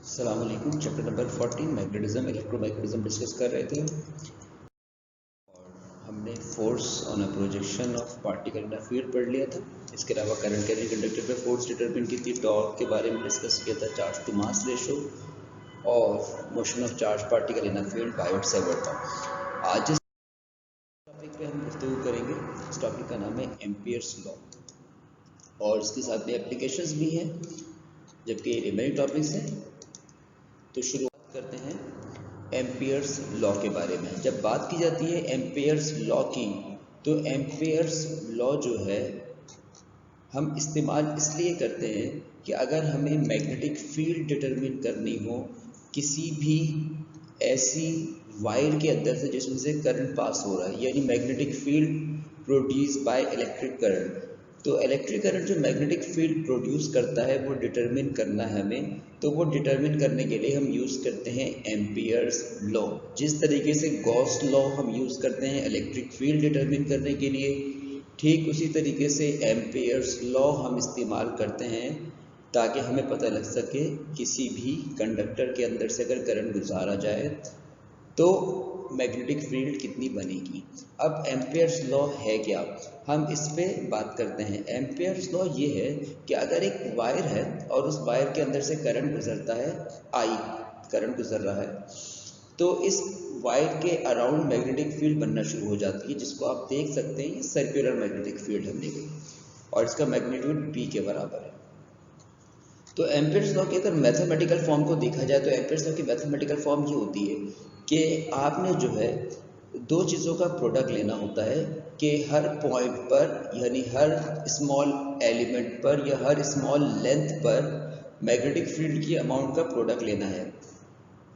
अस्सलाम वालेकुम। Chapter number 14 magnetism electromagnetism discuss कर रहे थे और हमने force on a projection of particle in a field पढ़ लिया था। इसके अलावा करंट कैरिंग कंडक्टर पे फोर्स डिटरमिन की थी, टॉर्क के बारे में डिस्कस किया था, चार्ज टू मास रेशो और motion of charge particle in a field by itself था। आज जिस टॉपिक पे हम गुफ्तगू करेंगे, इस टॉपिक का नाम है एम्पियर्स लॉ और इसके साथ में एप्लीकेशंस भी हैं, जबकि ये रिमेनिंग टॉपिक्स हैं। तो शुरुआत करते हैं एम्पियर्स लॉ के बारे में। जब बात की जाती है एम्पियर्स लॉ की, तो एम्पियर्स लॉ जो है हम इस्तेमाल इसलिए करते हैं कि अगर हमें मैग्नेटिक फील्ड डिटरमिन करनी हो किसी भी ऐसी वायर के अंदर से जिसमें से करंट पास हो रहा है, यानी magnetic field produce by electric current. तो इलेक्ट्रिक करंट जो मैग्नेटिक फील्ड प्रोड्यूस करता है वो डिटरमिन करना है हमें, तो वो डिटरमिन करने के लिए हम यूज़ करते हैं एम्पियर्स लॉ। जिस तरीके से गॉस लॉ हम यूज़ करते हैं इलेक्ट्रिक फील्ड डिटरमिन करने के लिए, ठीक उसी तरीके से एम्पियर्स लॉ हम इस्तेमाल करते हैं ताकि हमें पता लग सके किसी भी कंडक्टर के अंदर से अगर करंट गुजारा जाए तो मैग्नेटिक फील्ड कितनी बनेगी। अब एम्पियर्स लॉ है क्या, हम इस पे बात करते हैं। एम्पियर्स लॉ ये है कि अगर एक वायर है और उस वायर के अंदर से करंट गुजरता है, आई करंट गुजर रहा है, तो इस वायर के अराउंड मैग्नेटिक फील्ड बनना शुरू हो जाती है, जिसको आप देख सकते हैं सर्कुलर मैग्नेटिक फील्ड हमने गई और इसका मैग्नीट्यूड बी के बराबर है। तो एम्पियर्स लॉ की अगर मैथमेटिकल फॉर्म को देखा जाए तो एम्पियर्स लॉ की मैथमेटिकल फॉर्म ये होती है कि आपने जो है दो चीज़ों का प्रोडक्ट लेना होता है कि हर पॉइंट पर, यानी हर स्मॉल एलिमेंट पर या हर स्मॉल लेंथ पर मैग्नेटिक फील्ड की अमाउंट का प्रोडक्ट लेना है।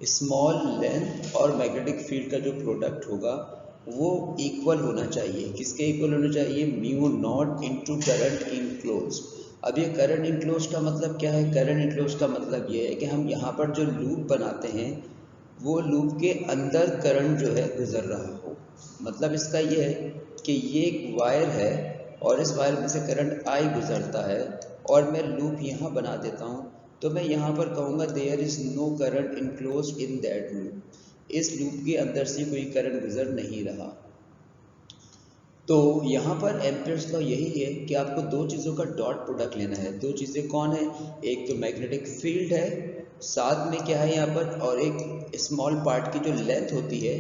स्मॉल लेंथ और मैग्नेटिक फील्ड का जो प्रोडक्ट होगा वो इक्वल होना चाहिए। किसके इक्वल होना चाहिए? Mu naught into current enclose. अब ये करंट इनक्लोज का मतलब क्या है? करंट इनक्लोज का मतलब ये है कि हम यहाँ पर जो लूप बनाते हैं वो लूप के अंदर करंट जो है गुजर रहा हो। मतलब इसका ये है कि ये एक वायर है और इस वायर में से करंट आई गुजरता है और मैं लूप यहाँ बना देता हूँ, तो मैं यहाँ पर कहूँगा there is no current enclose in that loop. इस लूप के अंदर से कोई करंट गुजर नहीं रहा। तो यहाँ पर एम्पियर्स लॉ यही है कि आपको दो चीज़ों का डॉट प्रोडक्ट लेना है। दो चीज़ें कौन है? एक तो मैग्नेटिक फील्ड है, साथ में क्या है यहाँ पर, और एक स्मॉल पार्ट की जो लेंथ होती है,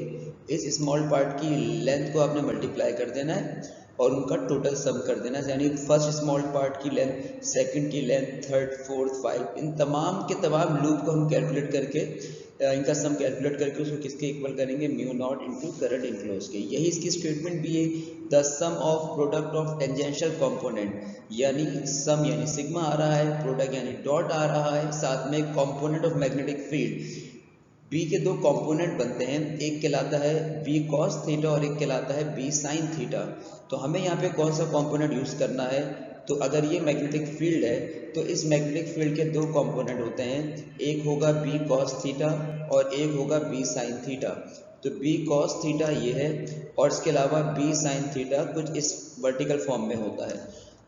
इस स्मॉल पार्ट की लेंथ को आपने मल्टीप्लाई कर देना है और उनका टोटल सम कर देना है। यानी फर्स्ट स्मॉल पार्ट की लेंथ, सेकंड की लेंथ, थर्ड, फोर्थ, फाइव, इन तमाम के तमाम लूप को हम कैलकुलेट करके इनका सम कैलकुलेट करके उसको किसके इक्वल करेंगे? Mu naught into current enclose के। यही इसकी स्टेटमेंट भी है, the sum of product of tangential component, यानी सम यानी सिग्मा आ रहा है, प्रोडक्ट यानी डॉट आ रहा है, साथ में component of magnetic field. B के दो कंपोनेंट बनते हैं, एक कहलाता है बी कॉस थीटा और एक कहलाता है बी साइन थीटा। तो हमें यहाँ पे कौन सा कंपोनेंट यूज़ करना है? तो अगर ये मैग्नेटिक फील्ड है तो इस मैग्नेटिक फील्ड के दो कंपोनेंट होते हैं, एक होगा बी कॉस थीटा और एक होगा बी साइन थीटा। तो बी कॉस थीटा ये है और इसके अलावा बी साइन थीटा कुछ इस वर्टिकल फॉर्म में होता है।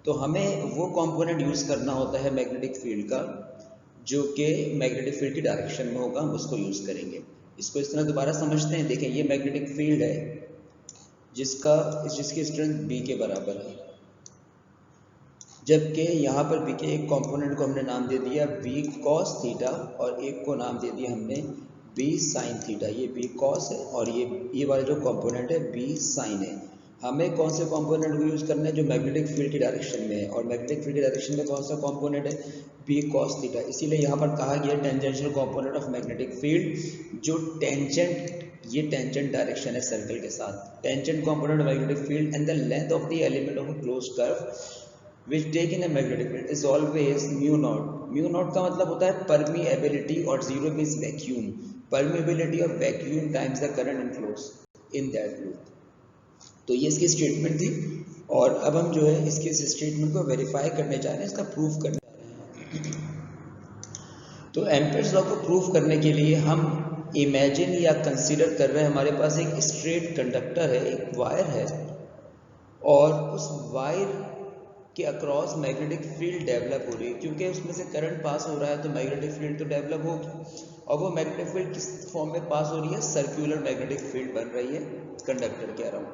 तो हमें वो कंपोनेंट यूज़ करना होता है मैग्नेटिक फील्ड का जो कि मैग्नेटिक फील्ड की डायरेक्शन में होगा, हम उसको यूज़ करेंगे। इसको इस तरह दोबारा समझते हैं। देखें, ये मैग्नेटिक फील्ड है जिसकी स्ट्रेंथ बी के बराबर है, जबकि यहाँ पर बी के एक कंपोनेंट को हमने नाम दे दिया बी कॉस थीटा और एक को नाम दे दिया हमने बी साइन थीटा। ये बी कॉस है और ये वाला जो कंपोनेंट है बी साइन है। हमें कौन से कंपोनेंट को यूज़ करना है? जो मैग्नेटिक फील्ड की डायरेक्शन में है, और मैग्नेटिक फील्ड की डायरेक्शन में कौन सा कंपोनेंट है? B cos theta. इसीलिए यहाँ पर कहा गया tangential component of magnetic field, जो टेंजेंट, ये टेंजेंट डायरेक्शन है सर्कल के साथ। Tangent component of magnetic field and the length of the element of a closed curve which take in a magnetic field is always mu naught. Mu naught का मतलब होता है permeability और zero means vacuum. Permeability और vacuum times the current inflows in that loop. तो ये इसकी statement थी और अब हम जो है इसकी इस स्टेटमेंट को वेरीफाई करने जा रहे हैं, इसका प्रूफ करने जा रहे हैं। तो एम्पियर्स लॉ को प्रूफ करने के लिए हम इमेजिन या कंसीडर कर रहे हैं हमारे पास एक स्ट्रेट कंडक्टर है, एक वायर है और उस वायर कि अक्रॉस मैग्नेटिक फील्ड डेवलप हो रही है, क्योंकि उसमें से करंट पास हो रहा है तो मैग्नेटिक फील्ड तो डेवलप होगी। और वो मैग्नेटिक फील्ड किस फॉर्म में पास हो रही है? सर्कुलर मैग्नेटिक फील्ड बन रही है कंडक्टर के अराउंड।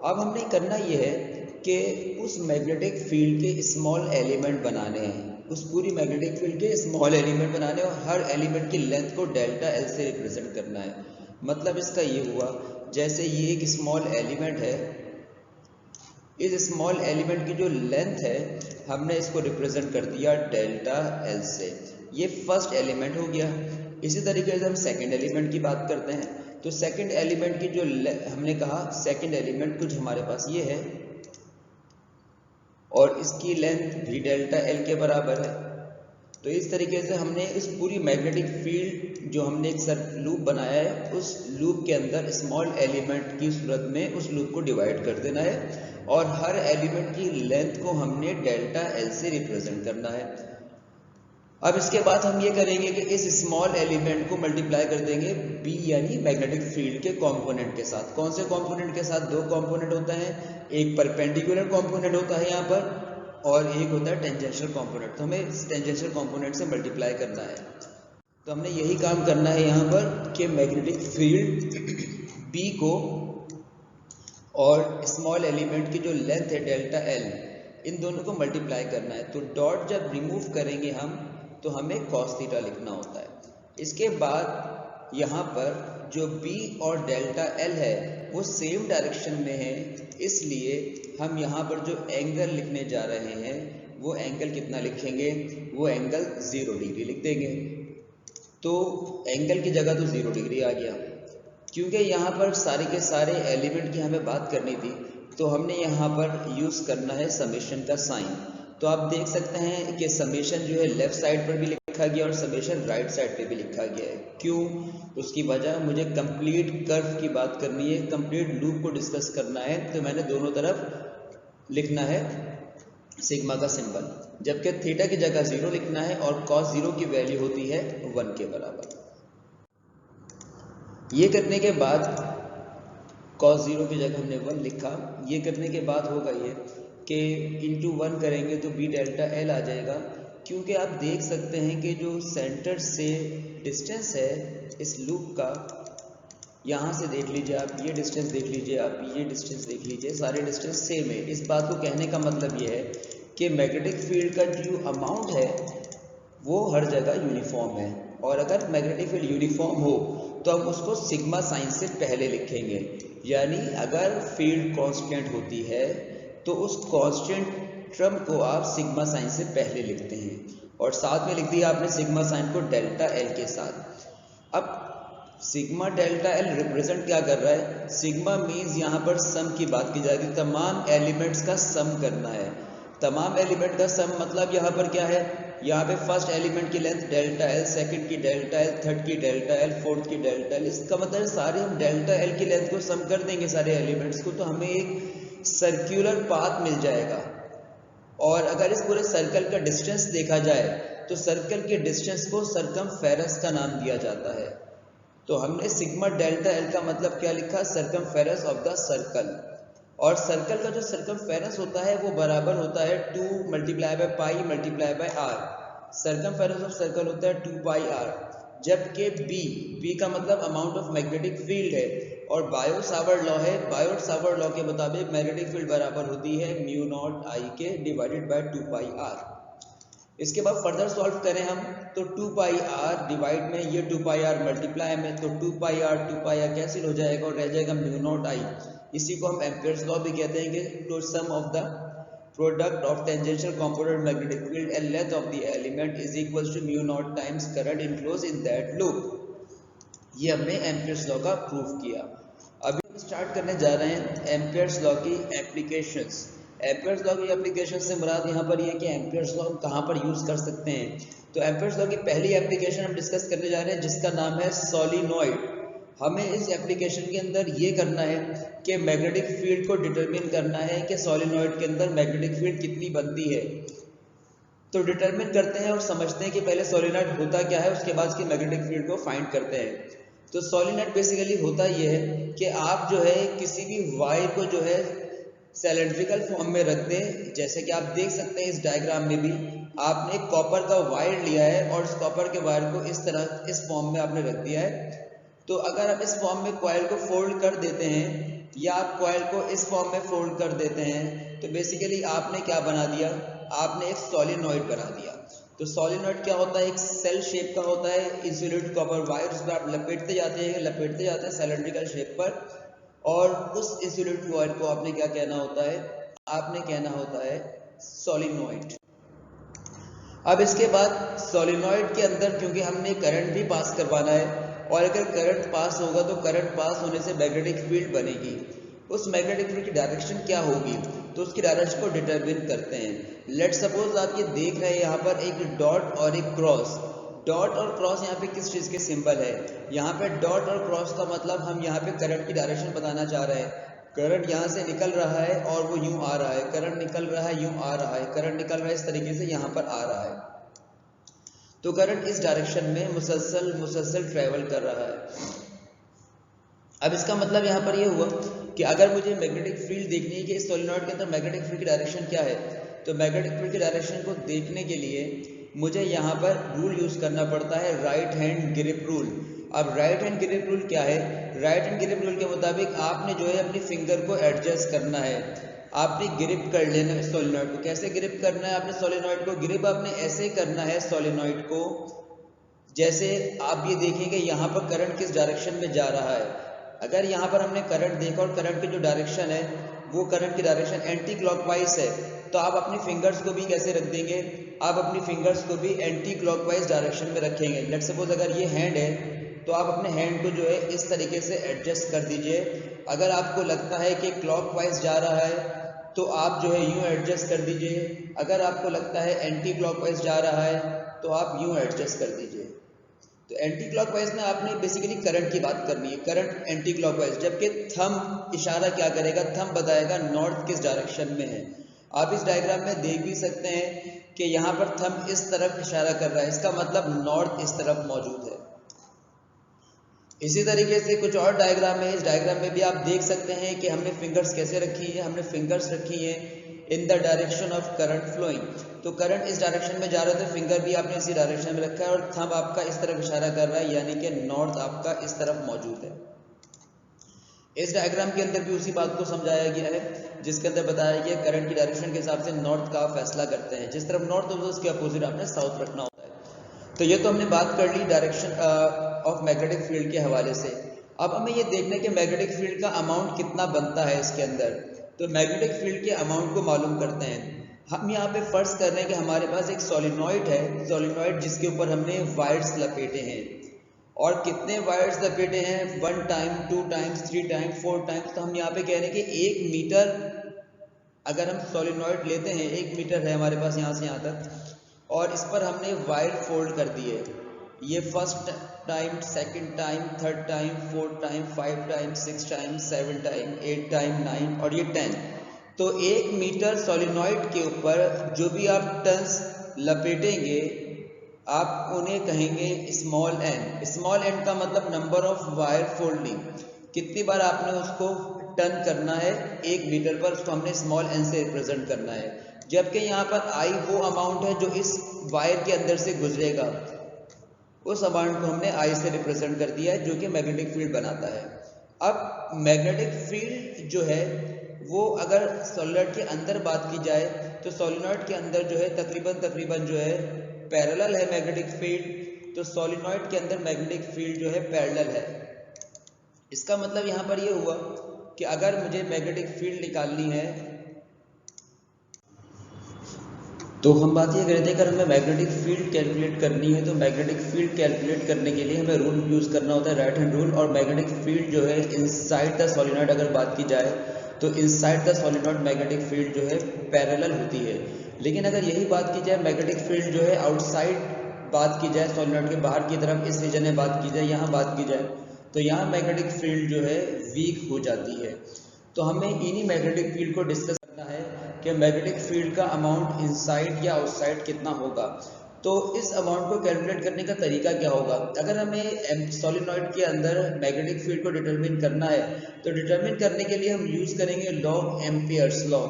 अब हमने करना ये है कि उस मैग्नेटिक फील्ड के स्मॉल एलिमेंट बनाने हैं, उस पूरी मैग्नेटिक फील्ड के स्मॉल एलिमेंट बनाने और हर एलिमेंट की लेंथ को डेल्टा एल से रिप्रेजेंट करना है। मतलब इसका ये हुआ, जैसे ये एक स्मॉल एलिमेंट है, इस स्मॉल एलिमेंट की जो लेंथ है हमने इसको रिप्रेजेंट कर दिया डेल्टा एल से। ये फर्स्ट एलिमेंट हो गया। इसी तरीके से हम सेकंड एलिमेंट की बात करते हैं, तो सेकंड एलिमेंट की जो हमने कहा सेकंड एलिमेंट कुछ हमारे पास ये है और इसकी लेंथ भी डेल्टा एल के बराबर है। तो इस तरीके से हमने इस पूरी मैग्नेटिक फील्ड जो हमने एक लूप बनाया है, उस लूप के अंदर स्मॉल एलिमेंट की सूरत में उस लूप को डिवाइड कर देना है और हर एलिमेंट की लेंथ को हमने डेल्टा एल से रिप्रेजेंट करना है। अब इसके बाद हम ये करेंगे कि इस स्मॉल एलिमेंट को मल्टीप्लाई कर देंगे बी यानी मैग्नेटिक फील्ड के कंपोनेंट के साथ। कौन से कंपोनेंट के साथ? दो कंपोनेंट होता है, एक परपेंडिकुलर कंपोनेंट होता है यहाँ पर और एक होता है टेंजेंशियल कंपोनेंट। तो हमें टेंजेंशियल कंपोनेंट से मल्टीप्लाई करना है। तो हमने यही काम करना है यहाँ पर कि मैग्नेटिक फील्ड बी को और स्मॉल एलिमेंट की जो लेंथ है डेल्टा एल, इन दोनों को मल्टीप्लाई करना है। तो डॉट जब रिमूव करेंगे हम तो हमें कॉस थीटा लिखना होता है। इसके बाद यहाँ पर जो b और डेल्टा एल है वो सेम डायरेक्शन में है, इसलिए हम यहाँ पर जो एंगल लिखने जा रहे हैं वो एंगल कितना लिखेंगे? वो एंगल 0 डिग्री लिख देंगे। तो एंगल की जगह तो 0 डिग्री आ गया। क्योंकि यहाँ पर सारे के सारे एलिमेंट की हमें बात करनी थी तो हमने यहाँ पर यूज़ करना है समेशन का साइन। तो आप देख सकते हैं कि समेशन जो है लेफ्ट साइड पर भी लिखा गया और समेशन राइट साइड पे भी लिखा गया है। क्यों? उसकी वजह, मुझे कंप्लीट कर्व की बात करनी है, कंप्लीट लूप को डिस्कस करना है, तो मैंने दोनों तरफ लिखना है सिग्मा का सिंबल, जबकि थीटा की जगह 0 लिखना है और cos 0 की वैल्यू होती है 1 के बराबर। ये करने के बाद cos 0 की जगह हमने 1 लिखा। ये करने के बाद होगा ये कि इंटू 1 करेंगे तो b डेल्टा एल आ जाएगा। क्योंकि आप देख सकते हैं कि जो सेंटर से डिस्टेंस है इस लूप का, यहाँ से देख लीजिए आप, ये डिस्टेंस देख लीजिए आप, ये डिस्टेंस देख लीजिए, सारे डिस्टेंस सेम है। इस बात को कहने का मतलब ये है कि मैग्नेटिक फील्ड का जो अमाउंट है वो हर जगह यूनिफॉर्म है। और अगर मैग्नेटिक फील्ड यूनिफॉर्म हो तो हम उसको सिग्मा साइन से पहले लिखेंगे। यानी अगर फील्ड कांस्टेंट होती है तो उस कांस्टेंट टर्म को आप सिग्मा साइन से पहले लिखते हैं और साथ में लिख दिया आपने सिग्मा साइन को डेल्टा एल के साथ। अब सिग्मा डेल्टा एल रिप्रेजेंट क्या कर रहा है? सिग्मा मीन्स यहाँ पर सम की बात की जाएगी, तमाम एलिमेंट्स का सम करना है। तमाम एलिमेंट का सम मतलब यहाँ पर क्या है? यहाँ पे फर्स्ट एलिमेंट की लेंथ डेल्टा एल, सेकंड की डेल्टा एल, थर्ड की डेल्टा एल, फोर्थ की डेल्टा एल। इसका मतलब सारे हम डेल्टा एल की लेंथ को सम कर देंगे सारे एलिमेंट्स को, तो हमें एक सर्क्यूलर पाथ मिल जाएगा। और अगर इस पूरे सर्कल का डिस्टेंस देखा जाए तो सर्कल के डिस्टेंस को सर्कमफेरेंस का नाम दिया जाता है। तो हमने सिग्मा डेल्टा एल का मतलब क्या लिखा? Circumference of the circle. और सर्कल का जो सर्कमफेरेंस होता है वो बराबर होता है 2 multiply by pi multiply by R. Circumference of circle होता है 2 पाई आर। जबकि बी का मतलब अमाउंट ऑफ मैग्नेटिक फील्ड है और बायोट सावर्ट लॉ है। बायोट सावर्ट लॉ के मुताबिक मैग्नेटिक फील्ड बराबर होती है म्यू नॉट आई के डिवाइडेड बाय 2 पाई आर। इसके बाद फर्दर सॉल्व करें हम तो 2 पाई आर डिवाइड में ये 2 पाई आर मल्टीप्लाई में, तो 2 पाई आर कैंसिल हो जाएगा और रह जाएगा म्यू नॉट आई। इसी को हम एम्पियर्स लॉ भी कहते हैं कि to sum of the product of tangential component magnetic field and length of the element is equal to mu naught times current enclose in that loop. ये हमने Ampere's law का प्रूफ किया। अभी start करने जा रहे हैं एम्पियर्स लॉ की एप्लीकेशंस। एम्पियर्स लॉ की एप्लीकेशन से मुराद यहाँ पर ये कि एम्पियर्स लॉ कहाँ पर यूज़ कर सकते हैं। तो एम्पियर्स लॉ की पहली एप्लीकेशन हम डिस्कस करने जा रहे हैं जिसका नाम है सोलिनॉइड। हमें इस एप्लीकेशन के अंदर ये करना है कि मैग्नेटिक फील्ड को डिटरमिन करना है कि सोलिनॉइड के अंदर मैग्नेटिक फील्ड कितनी बनती है। तो डिटरमिन करते हैं और समझते हैं कि पहले सोलिनॉइड होता क्या है, उसके बाद उसकी मैग्नेटिक फील्ड को फाइंड करते हैं। तो सोलिनॉइड बेसिकली होता ये है कि आप जो है किसी भी वायर को जो है सिलेंड्रिकल फॉर्म में रख दें। जैसे कि आप देख सकते हैं इस डायग्राम में भी आपने एक कॉपर का वायर लिया है और इस कॉपर के वायर को इस तरह इस फॉर्म में आपने रख दिया है। तो अगर आप इस फॉर्म में कॉइल को फोल्ड कर देते हैं या आप कॉइल को इस फॉर्म में फोल्ड कर देते हैं तो बेसिकली आपने क्या बना दिया, आपने एक सोलिनॉइड बना दिया। तो सोलिनॉइड क्या होता है, एक सेल शेप का होता है, इंसुलेटेड कॉपर वायर, उस पर आप लपेटते जाते हैं सिलेंड्रिकल शेप पर, और उस इंसुलेटेड वायर को आपने क्या कहना होता है, आपने कहना होता है सोलिनॉइड। अब इसके बाद सोलिनॉइड के अंदर क्योंकि हमने करंट भी पास करवाना है, और अगर करंट पास होगा तो करंट पास होने से मैग्नेटिक फील्ड बनेगी। उस मैग्नेटिक फील्ड की डायरेक्शन क्या होगी, तो उसकी डायरेक्शन को डिटरमिन करते हैं। लेट सपोज आप ये देख रहे हैं यहाँ पर एक डॉट और एक क्रॉस। डॉट और क्रॉस यहाँ पे किस चीज़ के सिंबल है, यहाँ पे डॉट और क्रॉस का मतलब हम यहाँ पे करंट की डायरेक्शन बताना चाह रहे हैं। करंट यहाँ से निकल रहा है और वो यूं आ रहा है, करंट निकल रहा है यूं आ रहा है, करंट निकल रहा है इस तरीके से यहाँ पर आ रहा है। तो करंट इस डायरेक्शन में मुसलसल ट्रेवल कर रहा है। अब इसका मतलब यहाँ पर ये हुआ कि अगर मुझे मैग्नेटिक फील्ड देखनी है कि इस सोलिनॉइड के अंदर मैग्नेटिक फील्ड की डायरेक्शन क्या है, तो मैग्नेटिक फील्ड की डायरेक्शन को देखने के लिए मुझे यहाँ पर रूल यूज करना पड़ता है, राइट हैंड ग्रिप रूल। अब राइट हैंड ग्रिप रूल क्या है, राइट हैंड ग्रिप रूल के मुताबिक आपने जो है अपनी फिंगर को एडजस्ट करना है, आपने ग्रिप कर लेना है सोलिनॉइड को। कैसे ग्रिप करना है आपने सोलिनॉइड को, ग्रिप आपने ऐसे करना है सोलिनॉइड को जैसे आप ये देखेंगे यहाँ पर करंट किस डायरेक्शन में जा रहा है। अगर यहाँ पर हमने करंट देखा और करंट की जो डायरेक्शन है वो करंट की डायरेक्शन एंटी क्लॉकवाइज है, तो आप अपनी फिंगर्स को भी कैसे रख देंगे, आप अपनी फिंगर्स को भी एंटी क्लॉकवाइज डायरेक्शन में रखेंगे। लेट्स सपोज अगर ये हैंड है तो आप अपने हैंड को जो है इस तरीके से एडजस्ट कर दीजिए। अगर आपको लगता है कि क्लॉकवाइज जा रहा है तो आप जो है यूं एडजस्ट कर दीजिए, अगर आपको लगता है एंटी क्लॉकवाइज जा रहा है तो आप यूं एडजस्ट कर दीजिए। तो एंटी क्लॉकवाइज में आपने बेसिकली करंट की बात करनी है, करंट एंटी क्लॉकवाइज, जबकि थंब इशारा क्या करेगा, थंब बताएगा नॉर्थ किस डायरेक्शन में है। आप इस डायग्राम में देख भी सकते हैं कि यहाँ पर थंब इस तरफ इशारा कर रहा है, इसका मतलब नॉर्थ इस तरफ मौजूद है। इसी तरीके से कुछ और डायग्राम है, इस डायग्राम में भी आप देख सकते हैं कि हमने फिंगर्स कैसे रखी है, हमने फिंगर्स रखी है in the direction of current flowing. तो करंट इस डायरेक्शन में जा रहा है तो फिंगर भी आपने इसी डायरेक्शन में रखा है और थंब आपका इस तरफ इशारा कर रहा है, यानी कि नॉर्थ आपका इस तरफ मौजूद है। इस डायग्राम के अंदर भी उसी बात को समझाया गया है जिसके अंदर बताया गया करंट की डायरेक्शन के हिसाब से नॉर्थ का फैसला करते हैं, जिस तरफ नॉर्थ होता है उसके अपोजिट आपने साउथ रखना होता है। तो ये तो हमने बात कर ली डायरेक्शन ऑफ मैग्नेटिक फील्ड के हवाले से। अब हमें ये देखना है कि मैग्नेटिक फील्ड का अमाउंट कितना बनता है इसके अंदर। तो मैग्नेटिक फील्ड के अमाउंट को मालूम करते हैं। हम यहाँ पे फर्ज कर रहे हैं कि हमारे पास एक सोलिनॉइड है, सोलिनॉइड जिसके ऊपर हमने वायर्स लपेटे हैं, और कितने वायर्स लपेटे हैं, 1 टाइम 2 टाइम्स 3 टाइम्स 4 टाइम्स। तो हम यहाँ पे कह रहे हैं कि 1 मीटर अगर हम सोलिनॉइड लेते हैं, 1 मीटर है हमारे पास यहाँ से यहाँ तक, और इस पर हमने वायर फोल्ड कर दिए। ये first time, second time, third time, 4 time, 5 time, 6 time, 7 time, 8 time, 9 और ये 10। तो 1 मीटर सोलिनॉइड के ऊपर जो भी आप टर्न्स लपेटेंगे आप उन्हें कहेंगे स्मॉल एन। स्मॉल एन का मतलब नंबर ऑफ वायर फोल्डिंग, कितनी बार आपने उसको टर्न करना है 1 मीटर पर, उसको हमने स्मॉल एन से रिप्रेजेंट करना है। जबकि यहाँ पर आई वो अमाउंट है जो इस वायर के अंदर से गुजरेगा, उस अमाउंट को हमने आई से रिप्रेजेंट कर दिया है, जो कि मैग्नेटिक फील्ड बनाता है। अब मैग्नेटिक फील्ड जो है वो अगर सोलिनॉइड के अंदर बात की जाए तो सोलिनॉइड के अंदर जो है तकरीबन जो है पैरेलल है मैग्नेटिक फील्ड। तो सोलिनॉइड के अंदर मैग्नेटिक फील्ड जो है पैरेलल है। इसका मतलब यहाँ पर ये हुआ कि अगर मुझे मैग्नेटिक फील्ड निकालनी है तो हम बात ये कर रहे थे अगर हमें मैग्नेटिक फील्ड कैलकुलेट करनी है तो मैग्नेटिक फील्ड कैलकुलेट करने के लिए हमें रूल यूज़ करना होता है, राइट हैंड रूल। और मैग्नेटिक फील्ड जो है इनसाइड द सोलिनॉइड अगर बात की जाए तो inside the solenoid magnetic field जो है पैरेलल होती है। लेकिन अगर यही बात की जाए मैग्नेटिक फील्ड जो है आउटसाइड बात की जाए, सोलिनॉइड के बाहर की तरफ इस रीजन में बात की जाए, यहाँ बात की जाए, तो यहाँ मैग्नेटिक फील्ड जो है वीक हो जाती है। तो हमें इन्हीं मैग्नेटिक फील्ड को डिस्कस करना है कि मैग्नेटिक फील्ड का अमाउंट इनसाइड या आउटसाइड कितना होगा। तो इस अमाउंट को कैलकुलेट करने का तरीका क्या होगा? अगर हमें सोलेनॉइड के अंदर मैग्नेटिक फील्ड को डिटरमिन करना है तो डिटरमिन करने के लिए हम यूज करेंगे law, Ampere's law.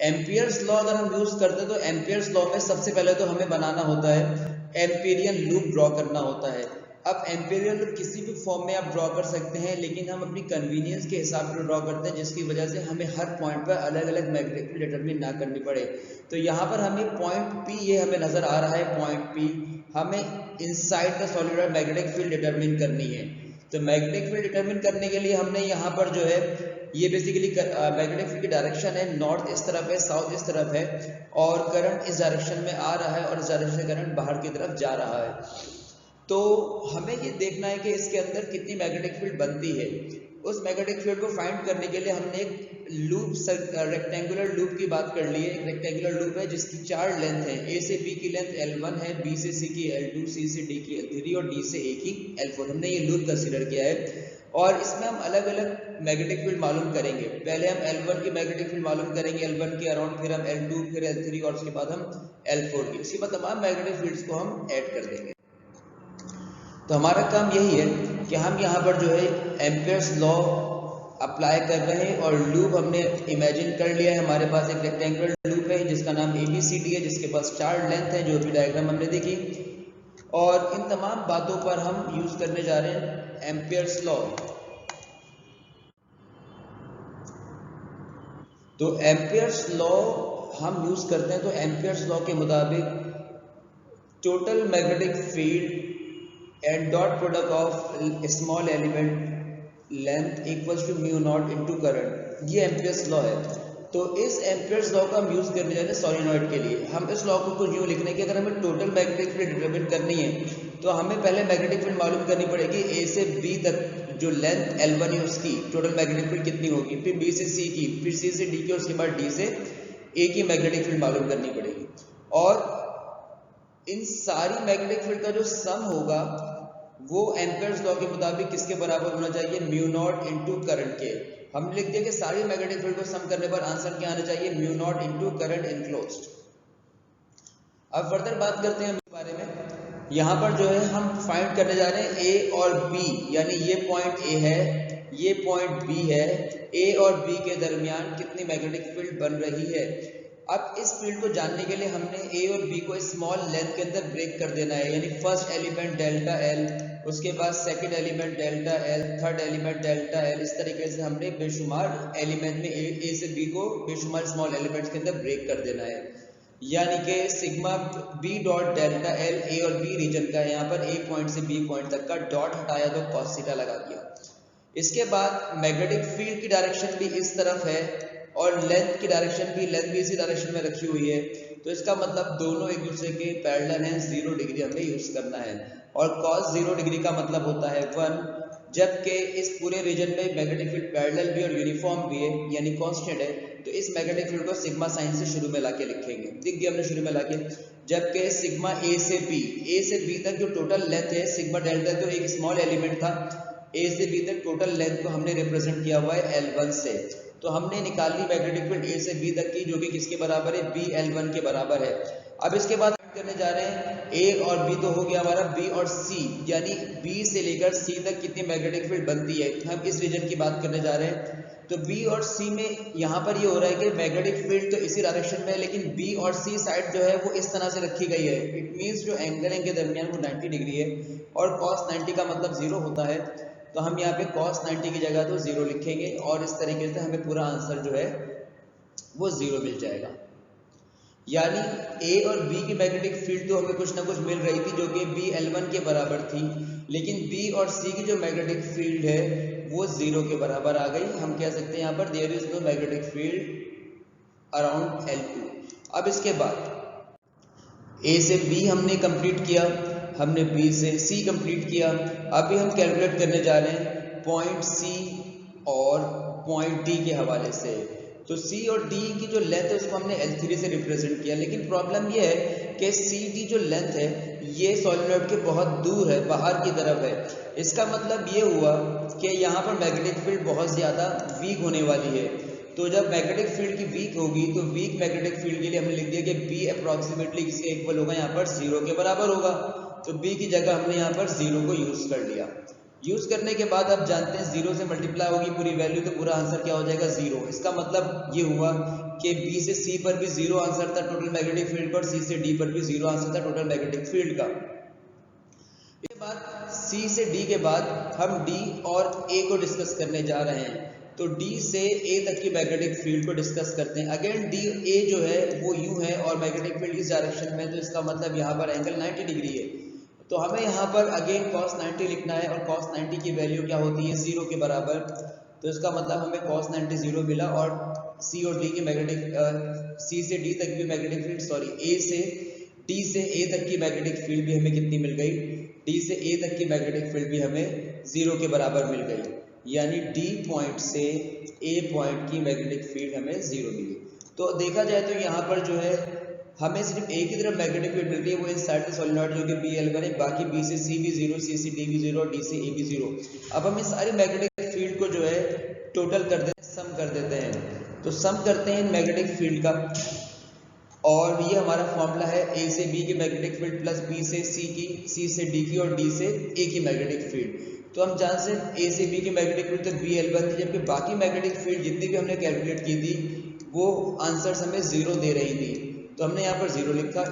Ampere's law अगर हम यूज करते हैं तो एम्पियर्स लॉ में सबसे पहले तो हमें बनाना होता है एम्पिरियन लूप ड्रॉ करना होता है। अब एम्पिरियल लूप किसी भी फॉर्म में आप ड्रॉ कर सकते हैं, लेकिन हम अपनी कन्वीनियंस के हिसाब से ड्रॉ करते हैं, जिसकी वजह से हमें हर पॉइंट पर अलग अलग मैग्नेटिक फील्ड डिटरमिन ना करनी पड़े। तो यहाँ पर हमें पॉइंट पी, ये हमें नजर आ रहा है पॉइंट पी, हमें inside the solid magnetic field determine करनी है। तो मैग्नेटिक फील्ड डिटरमिन करने के लिए हमने यहाँ पर जो है ये बेसिकली मैग्नेटिक फील्ड की डायरेक्शन है, नॉर्थ इस तरफ है, साउथ इस तरफ है, और करंट इस डायरेक्शन में आ रहा है और इस डायरेक्शन से करंट बाहर की तरफ जा रहा है। तो हमें ये देखना है कि इसके अंदर कितनी मैग्नेटिक फील्ड बनती है। उस मैग्नेटिक फील्ड को फाइंड करने के लिए हमने एक लूप, रेक्टेंगुलर लूप की बात कर ली है। एक रेक्टेंगुलर लूप है जिसकी 4 लेंथ है। ए से बी की लेंथ L1 है, बी से सी की L2, सी से डी की L3 और डी से ए की L4। हमने ये लूप कंसीडर किया है और इसमें हम अलग अलग मैग्नेटिक फील्ड मालूम करेंगे। पहले हम L1 की मैग्नेटिक फील्ड मालूम करेंगे, L1 के अराउंड, फिर हम L2, फिर L3 और उसके बाद हम L4 की। उसके बाद तमाम मैग्नेटिक फील्ड्स को हम ऐड कर देंगे। तो हमारा काम यही है कि हम यहाँ पर जो है एम्पियर्स लॉ अप्लाई कर रहे हैं और लूप हमने इमेजिन कर लिया है। हमारे पास एक रेक्टेंगुलर लूप है जिसका नाम ABCD है, जिसके पास 4 लेंथ है, जो भी डायग्राम हमने देखी। और इन तमाम बातों पर हम यूज करने जा रहे हैं एम्पियर्स लॉ। तो एम्पियर्स लॉ हम यूज करते हैं, तो एम्पियर्स लॉ के मुताबिक total magnetic field and dot product of small element length equals to mu naught into current, ये एम्पियर्स लॉ है। तो इस एम्पियर्स लॉ का हम यूज करने जा रहे हैं सोलेनॉइड के लिए। हम इस लॉ को कुछ यूं लिखने की, अगर हमें टोटल मैग्नेटिक फील्ड डिटरमिन करनी है तो हमें पहले मैग्नेटिक फील्ड मालूम करनी पड़ेगी। ए से बी तक जो लेंथ L1 है उसकी टोटल मैग्नेटिक फील्ड कितनी होगी, फिर बी से सी की, फिर सी से डी की, और उसके बाद डी से ए की मैग्नेटिक फील्ड मालूम करनी पड़ेगी। और इन सारी मैग्नेटिक फील्ड का जो सम होगा वो एम्पियर्स लॉ के मुताबिक किसके बराबर होना चाहिए, म्यू नॉट इनटू करंट के। हम लिख दिया कि सारी मैग्नेटिक फील्ड को सम करने पर आंसर क्या आना चाहिए, mu naught into current enclosed. अब फर्दर बात करते हैं इस बारे में। यहाँ पर जो है हम फाइंड करने जा रहे हैं ए और बी, यानी ये पॉइंट ए है, ये पॉइंट बी है। ए और बी के दरमियान कितनी मैग्नेटिक फील्ड बन रही है। अब इस फील्ड को जानने के लिए हमने ए और बी को स्मॉल लेंथ के अंदर ब्रेक कर देना है, यानी फर्स्ट एलिमेंट डेल्टा एल, उसके बाद second element delta L, third element delta L. इस तरीके से हमने बेशुमार एलिमेंट में ए से बी को बेशुमार स्मॉल एलिमेंट्स के अंदर ब्रेक कर देना है। यानी कि sigma B dot delta L A और बी रीजन का है। यहाँ पर ए पॉइंट से बी पॉइंट तक का डॉट हटाया तो cos थीटा लगा दिया। इसके बाद मैग्नेटिक फील्ड की डायरेक्शन भी इस तरफ है और लेंथ की डायरेक्शन भी, लेंथ भी इसी डायरेक्शन में रखी हुई है। तो इसका मतलब दोनों एक दूसरे के पैरेलल हैं, 0 डिग्री हमें यूज करना है। और cos 0 डिग्री का मतलब होता है 1, जबकि इस पूरे रीजन में मैग्नेटिक फील्ड पैरेलल भी और यूनिफॉर्म भी है, यानी कांस्टेंट है। तो इस मैग्नेटिक फील्ड को सिग्मा साइन से शुरू में लाके लिखेंगे, लिख दिया हमने शुरू में लाके। जबकि सिग्मा ए से बी तक जो टोटल लेंथ है, सिग्मा डेल्टा तो एक स्मॉल एलिमेंट था, ए से बी तक टोटल लेंथ को हमने रिप्रेजेंट किया हुआ है L1 से। तो हमने निकाल ली मैग्नेटिक फील्ड ए से बी तक की, जो कि किसके बराबर है, BL1 के बराबर है। अब इसके बाद करने जा रहे हैं ए और बी, तो हो गया हमारा बी और सी, यानी बी से लेकर सी तक कितनी मैग्नेटिक फील्ड बनती है। हम इस रीजन की बात करने जा रहे हैं। तो बी और सी में यहाँ पर ये हो रहा है कि मैग्नेटिक फील्ड तो इसी डायरेक्शन में है, लेकिन बी और सी साइड जो है वो इस तरह से रखी गई है। इट मीन्स जो एंगल इनके दरमियान वो 90 डिग्री है और cos 90 का मतलब 0 होता है। तो हम यहाँ पे cos 90 की जगह तो 0 लिखेंगे और इस तरीके से हमें पूरा आंसर जो है वो 0 मिल जाएगा। यानी ए और बी की मैग्नेटिक फील्ड तो हमें कुछ ना कुछ मिल रही थी, जो कि BL1 के बराबर थी, लेकिन बी और सी की जो मैग्नेटिक फील्ड है वो 0 के बराबर आ गई। हम कह सकते हैं यहाँ पर there is no magnetic field around L2। अब इसके बाद ए से बी हमने कंप्लीट किया, हमने बी से सी कंप्लीट किया। अभी हम कैलकुलेट करने जा रहे हैं पॉइंट सी और पॉइंट डी के हवाले से। तो सी और डी की जो लेंथ है उसको हमने L3 से रिप्रेजेंट किया, लेकिन प्रॉब्लम ये है कि सी डी जो लेंथ है ये सोलेनॉइड के बहुत दूर है, बाहर की तरफ है। इसका मतलब ये हुआ कि यहाँ पर मैग्नेटिक फील्ड बहुत ज़्यादा वीक होने वाली है। तो जब मैग्नेटिक फील्ड की वीक होगी तो वीक मैग्नेटिक फील्ड के लिए हमने लिख दिया कि बी अप्रोक्सीमेटली किसके इक्वल होगा, यहाँ पर 0 के बराबर होगा। तो बी की जगह हमने यहाँ पर 0 को यूज कर लिया। यूज करने के बाद आप जानते हैं 0 से मल्टीप्लाई होगी पूरी वैल्यू, तो पूरा आंसर क्या हो जाएगा 0। इसका मतलब ये हुआ कि बी से सी पर भी 0 आंसर था टोटल मैग्नेटिक फील्ड का, और सी से डी पर भी 0 आंसर था टोटल मैग्नेटिक फील्ड का। इसके बाद सी से डी के बाद हम डी और ए को डिस्कस करने जा रहे हैं। तो डी से ए तक की मैग्नेटिक फील्ड को डिस्कस करते हैं। अगेन डी ए जो है वो यूं है और मैग्नेटिक फील्ड इस डायरेक्शन में, तो इसका मतलब यहाँ पर एंगल 90 डिग्री है। तो हमें यहाँ पर अगेन cos 90 लिखना है, और cos 90 की वैल्यू क्या होती है 0 के बराबर। तो इसका मतलब हमें cos 90 0 मिला, और सी और डी की मैग्नेटिक सी से डी तक की मैग्नेटिक फील्ड ए से डी से ए तक की मैग्नेटिक फील्ड भी हमें कितनी मिल गई, डी से ए तक की मैग्नेटिक फील्ड भी हमें 0 के बराबर मिल गई। यानी डी पॉइंट से ए पॉइंट की मैग्नेटिक फील्ड हमें 0 मिली। तो देखा जाए तो यहाँ पर जो है हमें सिर्फ एक ही तरफ मैग्नेटिक फील्ड मिलती है, वो इस साइड से सोलेनॉइड जो कि BL1 है, बाकी बी से सी भी 0, सी से डी भी 0 और डी से ए भी 0। अब हम इस सारी मैग्नेटिक फील्ड को जो है टोटल कर देते हैं, सम कर देते हैं। तो सम करते हैं मैग्नेटिक फील्ड का, और ये हमारा फॉर्मूला है ए से बी की मैग्नेटिक फील्ड प्लस बी से सी की, सी से डी की और डी से ए की मैग्नेटिक फील्ड। तो हम जानते हैं ए से बी की मैग्नेटिक फील्ड तो BL1 थी, जबकि बाकी मैग्नेटिक फील्ड जितनी भी हमने कैलकुलेट की थी वो आंसर्स हमें 0 दे रही थी। तो हमने यहाँ पर 0 लिखा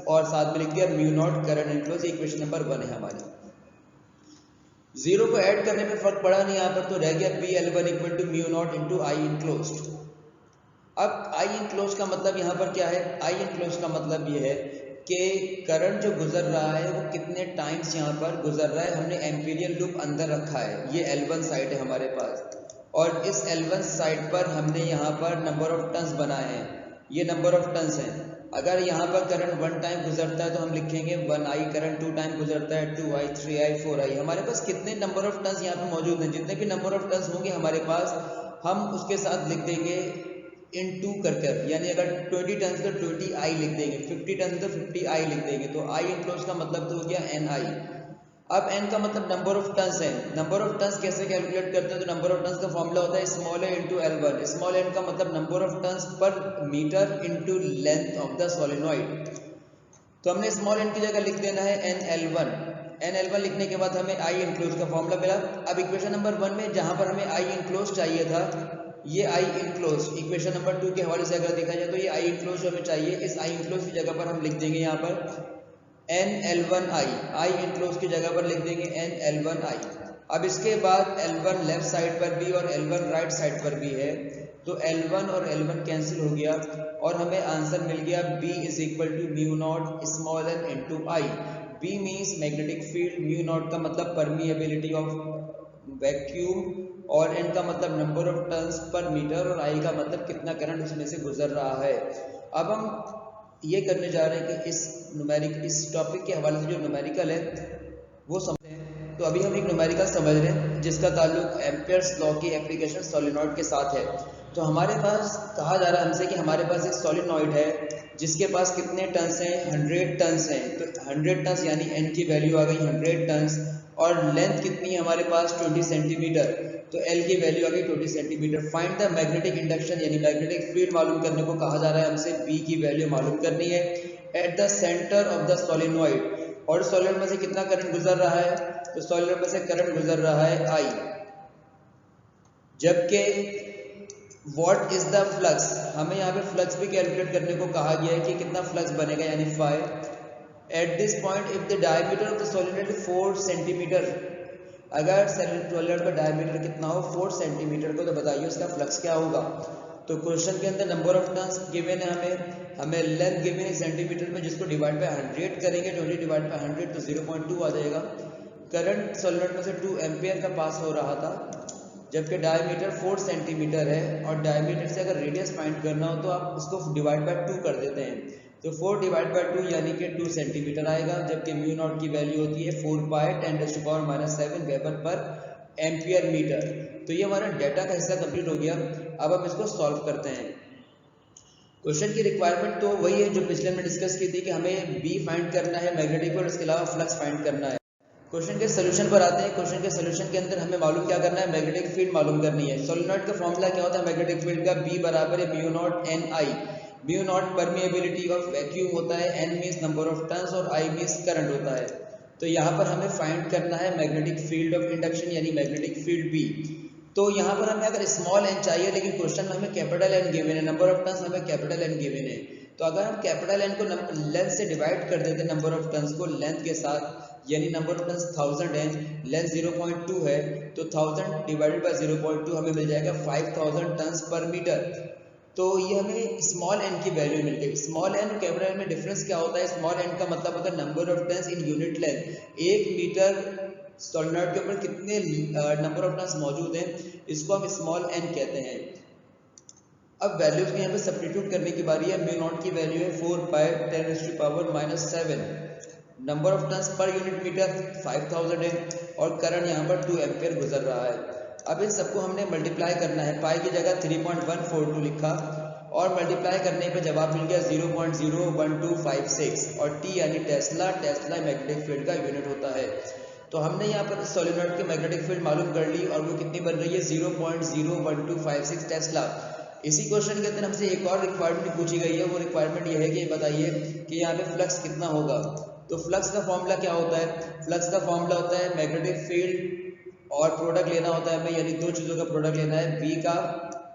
और साथ में लिख दिया mu naught current enclose. Equation number 1 है हमारी। 0 को ऐड करने में फर्क पड़ा नहीं यहाँ पर, तो रह गया BL1 equal to mu naught into I enclosed. अब आई इनक्लोज का मतलब यहाँ पर क्या है, आई इनक्लोज का मतलब ये है कि करंट जो गुजर रहा है वो कितने टाइम्स यहाँ पर गुजर रहा है। हमने एम्पीरियल लूप अंदर रखा है, ये L1 साइड है हमारे पास, और इस L1 साइड पर हमने यहाँ पर नंबर ऑफ टर्न्स बनाए हैं, ये नंबर ऑफ टर्न्स हैं। अगर यहाँ पर करंट 1 टाइम गुजरता है तो हम लिखेंगे 1i, करंट 2 टाइम गुजरता है 2i, 3i, 4i। हमारे पास कितने नंबर ऑफ टर्न्स यहाँ पे मौजूद हैं, जितने भी नंबर ऑफ टर्न्स होंगे हमारे पास हम उसके साथ लिख देंगे इन 2 कर, यानी अगर 20 टर्न्स तो 20i लिख देंगे, 50 टर्न्स तो 50i लिख देंगे। तो आई इनक्लोज का मतलब तो हो गया ni। अब n का मतलब नंबर ऑफ टर्न्स है। नंबर ऑफ टर्न्स कैसे कैलकुलेट करते हैं, तो नंबर ऑफ टर्न्स का फॉर्मूला होता है स्मॉल a इंटू L1। स्मॉल n का मतलब number of turns per metre into length of the solenoid. तो हमने स्मॉल n की जगह लिख देना है NL1। NL1 लिखने के बाद हमें आई इनक्लोज का फॉर्मूला मिला। अब इक्वेशन नंबर 1 में जहां पर हमें आई इनक्लोज चाहिए था, ये आई इनक्लोज इक्वेशन नंबर 2 के हवाले से अगर देखा जाए तो ये आई इनक्लोज जो हमें चाहिए, इस आई इनक्लोज की जगह पर हम लिख देंगे यहाँ पर NL1i, आई इनक्लोज की जगह पर लिख देंगे NL1i। अब इसके बाद L1 लेफ्ट साइड पर भी और L1 राइट साइड पर भी है, तो L1 और L1 कैंसिल हो गया और हमें आंसर मिल गया B is equal to mu naught small n into I. B means magnetic field, mu naught का मतलब परमिएबिलिटी ऑफ वैक्यूम, और n का मतलब number of turns per metre, और i का मतलब कितना करंट उसमें से गुजर रहा है। अब हम ये करने जा रहे हैं कि इस टॉपिक के हवाले से जो न्यूमेरिकल है वो समझते हैं। तो अभी हम एक न्यूमेरिकल समझ रहे हैं जिसका ताल्लुक एम्पियर्स लॉ की एप्लीकेशन सोलेनॉइड के साथ है। तो हमारे पास कहा जा रहा है हमसे कि हमारे पास एक सोलेनॉइड है जिसके पास कितने टर्न्स हैं, 100 टर्न्स हैं। तो 100 टर्न्स यानी n की वैल्यू आ गई 100 टर्न्स, और लेंथ कितनी है हमारे पास 20 सेंटीमीटर, तो L की वैल्यू आ गई 20 centimetre. Find the magnetic induction यानी मैग्नेटिक फील्ड मालूम करने को कहा जा रहा है हमसे। B की वैल्यू मालूम करनी है at the centre of the solenoid, और सोलेनॉइड में से कितना करंट गुजर रहा है, तो सोलेनॉइड में से करंट गुजर रहा है I। जबकि व्हाट इज द फ्लक्स, हमें यहाँ पे फ्लक्स भी कैलकुलेट करने को कहा गया है कि कितना फ्लक्स बनेगा यानी phi at this point if the diameter of the solenoid 4 centimetre. अगर सोलेनॉइड का डायमीटर कितना हो 4 सेंटीमीटर को, तो बताइए उसका फ्लक्स क्या होगा। तो क्वेश्चन के अंदर नंबर ऑफ टर्न्स गिवन है, हमें लेंथ गिवन है सेंटीमीटर में, जिसको डिवाइड बाय 100 करेंगे, 20 डिवाइड बाय 100 तो 0.2 आ जाएगा। करंट सोलेनॉइड में से 2 एम्पियर का पास हो रहा था, जबकि डायमीटर 4 सेंटीमीटर है, और डायमीटर से अगर रेडियस फाइंड करना हो तो आप उसको डिवाइड बाय 2 कर देते हैं, तो 4 डिवाइड बाय 2 यानी कि 2 सेंटीमीटर आएगा। जबकि म्यू नॉट की वैल्यू होती है 4 पाई 10⁻⁷ वेबर पर एम्पियर मीटर। तो ये हमारा डेटा का हिस्सा कंप्लीट हो गया। अब हम इसको सॉल्व करते हैं। क्वेश्चन की रिक्वायरमेंट तो वही है जो पिछले में डिस्कस की थी कि हमें बी फाइंड करना है मैग्नेटिक, और इसके अलावा फ्लक्स फाइंड करना है। क्वेश्चन के सोल्यूशन पर आते हैं। क्वेश्चन के सोल्यूशन के अंदर हमें मालूम क्या करना है, मैग्नेटिक फील्ड मालूम करनी है। सोलेनॉइड का फॉर्मूला क्या होता है मैग्नेटिक फील्ड का, B बराबर है mu not an I. Mu naught permeability of vacuum होता है, N means number of turns और I मींस करंट होता है। तो यहाँ पर हमें फाइंड करना है मैग्नेटिक फील्ड ऑफ इंडक्शन यानी मैग्नेटिक फील्ड B। तो यहाँ पर हमें अगर स्मॉल n चाहिए, लेकिन क्वेश्चन में हमें कैपिटल N गिवन है, नंबर ऑफ टर्न्स हमें कैपिटल N गिवन है। तो अगर हम कैपिटल N को लेंथ से डिवाइड कर देते नंबर ऑफ टर्न्स को लेंथ के साथ, यानी नंबर ऑफ टर्न्स 1000 है, लेंथ 0.2 है, तो 1000 डिवाइडेड बाय 0.2 हमें मिल जाएगा 5000 टर्न्स पर मीटर। तो ये हमें स्मॉल n की वैल्यू मिल गई। स्मॉल n और कैपिटल n में डिफरेंस क्या होता है, स्मॉल n का मतलब होता है number of turns in unit length. 1 metre solenoid के ऊपर कितने नंबर ऑफ टर्न्स मौजूद हैं, इसको हम स्मॉल n कहते हैं। अब वैल्यूज को यहाँ पे सब्स्टिट्यूट करने की बारी है। म्यू नॉट की वैल्यू है 4 pi 10⁻⁻⁷। Number of turns per unit metre 5000 है और करंट यहाँ पर 2 एम्पियर गुजर रहा है। अब इन सबको हमने मल्टीप्लाई करना है। पाई की जगह 3.142 लिखा और मल्टीप्लाई करने पे जवाब मिल गया 0.01256 और टी यानी टेस्ला। टेस्ला मैग्नेटिक फील्ड का यूनिट होता है। तो हमने यहाँ पर सोलेनॉइड की मैग्नेटिक फील्ड मालूम कर ली और वो कितनी बन रही है 0.01256 टेस्ला। इसी क्वेश्चन के अंदर हमसे एक और रिक्वायरमेंट पूछी गई है। वो रिक्वायरमेंट ये है कि बताइए कि यहाँ पे फ्लक्स कितना होगा। तो फ्लक्स का फॉर्मूला क्या होता है, फ्लक्स का फॉर्मूला होता है मैग्नेटिक फील्ड और प्रोडक्ट लेना होता है हमें, यानी दो चीज़ों का प्रोडक्ट लेना है, बी का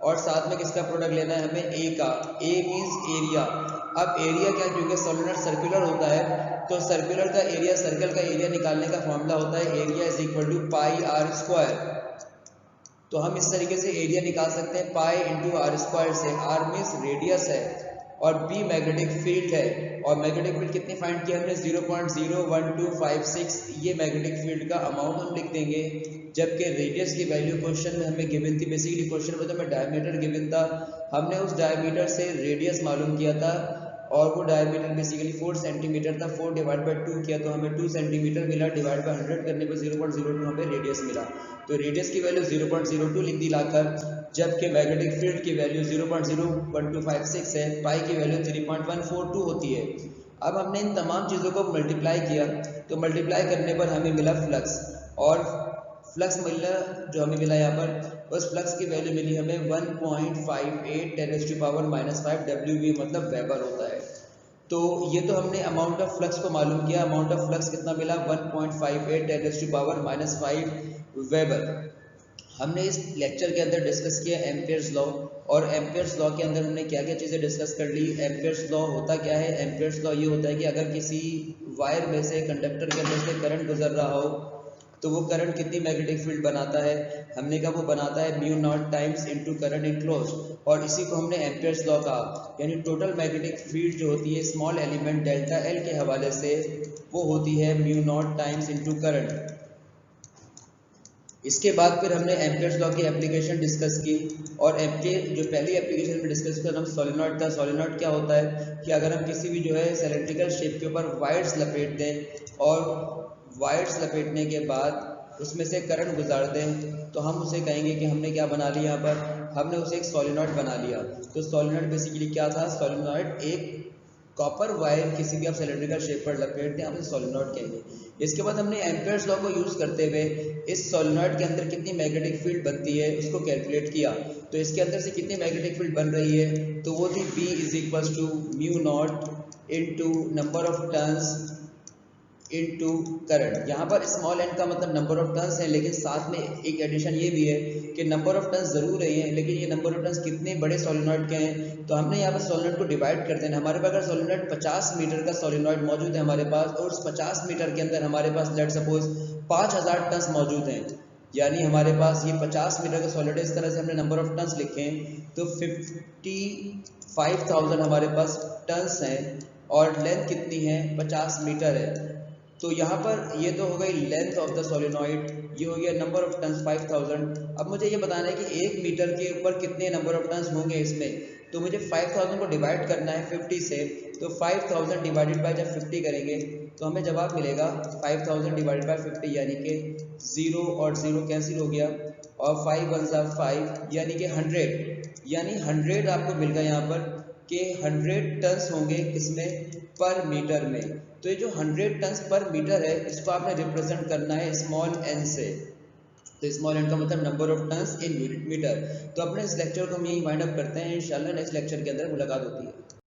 और साथ में किसका प्रोडक्ट लेना है हमें, ए का। ए मीन्स एरिया। अब एरिया क्या, क्योंकि सोलेनॉइड सर्कुलर होता है तो सर्कुलर का एरिया, सर्कल का एरिया निकालने का फॉर्मूला होता है area is equal to pi R square. तो हम इस तरीके से एरिया निकाल सकते हैं पाई इंटू आर स्क्वायर से। आर मीन्स रेडियस है और बी मैग्नेटिक फील्ड है। और मैग्नेटिक फील्ड कितनी फाइंड की हमने 0.01256। ये मैग्नेटिक फील्ड का अमाउंट हम लिख देंगे, जबकि रेडियस की वैल्यू क्वेश्चन में हमें गिवन थी। बेसिकली क्वेश्चन में तो हमें डायमीटर गिवन था, हमने उस डायमीटर से रेडियस मालूम किया था और वो डायमीटर बेसिकली 4 सेंटीमीटर था। 4 डिवाइड बाय 2 किया तो हमें 2 सेंटीमीटर मिला, डिवाइड बाय 100 करने पर 0.02 हमें रेडियस मिला। तो रेडियस की वैल्यू 0.02 लिख दी लाकर, जबकि मैग्नेटिक फील्ड की वैल्यू 0.01256 है, पाई की वैल्यू 3.142 होती है। अब हमने इन तमाम चीज़ों को मल्टीप्लाई किया तो मल्टीप्लाई करने पर हमें मिला फ्लक्स, और फ्लक्स मिला जो हमें मिला यहाँ पर, उस फ्लक्स की वैल्यू मिली हमें 1.58 10⁻⁻⁵ WV मतलब वेबर होता है। तो ये तो हमने अमाउंट ऑफ फ्लक्स को मालूम किया। अमाउंट ऑफ फ्लक्स कितना मिला 1.58 10⁻⁻5 वेबर। हमने इस लेक्चर के अंदर डिस्कस किया एम्पियर्स लॉ, और एम्पियर्स लॉ के अंदर हमने क्या क्या चीज़ें डिस्कस कर ली। एम्पियर्स लॉ होता क्या है, एम्पियर्स लॉ ये होता है कि अगर किसी वायर में से, कंडक्टर के अंदर से करंट गुजर रहा हो तो वो करंट कितनी मैग्नेटिक फील्ड बनाता है, हमने कहा वो बनाता है mu naught times into current enclose, और इसी को हमने एम्पियर्स लॉ कहा। यानी टोटल मैग्नेटिक फील्ड जो होती है स्मॉल एलिमेंट डेल्टा एल के हवाले से, वो होती है mu naught times into current. इसके बाद फिर हमने एम्पियर्स लॉ की एप्लीकेशन डिस्कस की, और एम्पियर जो पहली एप्लीकेशन में डिस्कस किया हम सोलेनॉइड था। सोलेनॉइड क्या होता है कि अगर हम किसी भी जो है सिलेंड्रिकल शेप के ऊपर वायर्स लपेट दें और वायर्स लपेटने के बाद उसमें से करंट गुजार दें तो हम उसे कहेंगे कि हमने क्या बना लिया, यहाँ पर हमने उसे एक सोलेनॉइड बना लिया। तो सोलेनॉइड बेसिकली क्या था, सोलेनॉइड एक कॉपर वायर किसी भी आप सिलेंड्रिकल शेप पर लपेट दें, आप इसे सोलेनॉइड कहेंगे। इसके बाद हमने एम्पियर्स लॉ को यूज़ करते हुए इस सोलेनॉइड के अंदर कितनी मैग्नेटिक फील्ड बनती है उसको कैलकुलेट किया। तो इसके अंदर से कितनी मैग्नेटिक फील्ड बन रही है, तो वो थी B is equal to mu naught into number of turns into current. यहाँ पर स्मॉल n का मतलब नंबर ऑफ टर्न्स है, लेकिन साथ में एक एडिशन ये भी है कि नंबर ऑफ टर्न्स जरूर है, लेकिन ये नंबर ऑफ टर्न्स कितने बड़े सोलेनॉइड के हैं। तो हमने यहाँ पर सोलेनॉइड को डिवाइड कर देना। हमारे पास अगर सोलेनॉइड 50 मीटर का सोलेनॉइड मौजूद है हमारे पास, और उस 50 मीटर के अंदर हमारे पास लेट सपोज 5000 टर्न्स मौजूद हैं, यानी हमारे पास ये 50 मीटर का सॉलिड है। इस तरह से हमने नंबर ऑफ टर्न्स लिखे हैं तो 55,000 हमारे पास टर्न्स हैं, और लेंथ कितनी है 50 मीटर है। तो यहाँ पर ये तो हो गई लेंथ ऑफ द सोलेनॉइड, ये हो गया नंबर ऑफ टर्न्स 5000। अब मुझे ये बताना है कि 1 मीटर के ऊपर कितने नंबर ऑफ टर्न्स होंगे इसमें, तो मुझे 5000 को डिवाइड करना है 50 से। तो 5000 डिवाइडेड बाय जब 50 करेंगे तो हमें जवाब मिलेगा 5000 डिवाइडेड बाय 50, यानी कि 0 और 0 कैंसिल हो गया, और 5 1 ज़ा 5 यानी कि 100, यानी 100 आपको मिल गया यहाँ पर कि 100 टन्स होंगे किसमें, पर मीटर में। तो ये जो 100 टन पर मीटर है इसको आपने रिप्रेजेंट करना है स्मॉल n से। तो स्मॉल n का मतलब number of turns in unit metre. तो अपने इस लेक्चर को हम यही वाइंड अप करते हैं, इंशाल्लाह नेक्स्ट लेक्चर के अंदर मुलाकात होती है।